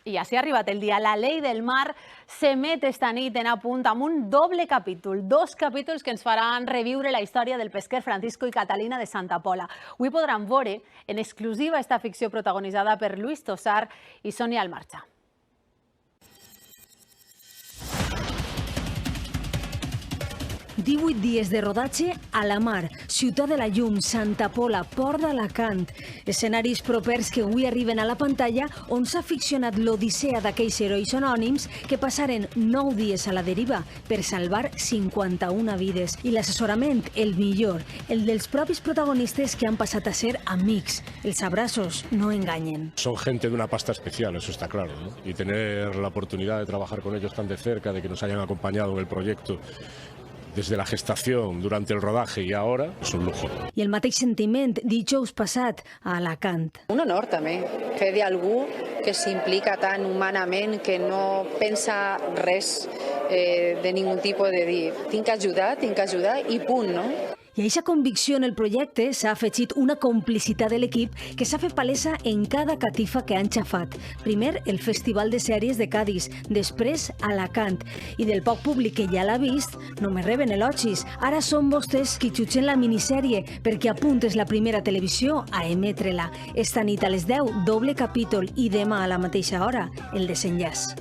I ja s'hi ha arribat el dia. La llei del mar s'emet esta nit en A Punt amb un doble capítol, 2 capítols que ens faran reviure la història del pesquer Francisco i Catalina de Santa Pola. Avui podran veure en exclusiva esta ficció protagonitzada per Luis Tosar i Sonia Almarcha. 18 dies de rodatge a la mar, Ciutat de la Llum, Santa Pola, Port d'Alacant. Escenaris propers que avui arriben a la pantalla on s'ha ficcionat l'odissea d'aquells herois anònims que passaren 9 dies a la deriva per salvar 51 vides. I l'assessorament, el millor, el dels propis protagonistes que han passat a ser amics. Els abraços no enganyen. Son gente de una pasta especial, eso está claro, ¿no? Y tener la oportunidad de trabajar con ellos tan de cerca, de que nos hayan acompañado en el proyecto desde la gestación, durante el rodaje y ahora, és un lujo. I el mateix sentiment dijous passat a Alacant. Un honor també fer d'algú que s'implica tan humanament, que no pensa res de ningun tipus de dir tinc que ajudar i punt, no? I a aquesta convicció en el projecte s'ha afegit una complicitat de l'equip que s'ha fet palesa en cada catifa que han xafat. Primer, el Festival de Sèries de Cadis, després Alacant. I del poc públic que ja l'ha vist, només reben elogis. Ara són vostès qui jutgen la minissèrie, perquè A Punt és la primera televisió a emetre-la. Esta nit a les 10, doble capítol, i demà a la mateixa hora, el desenllaç.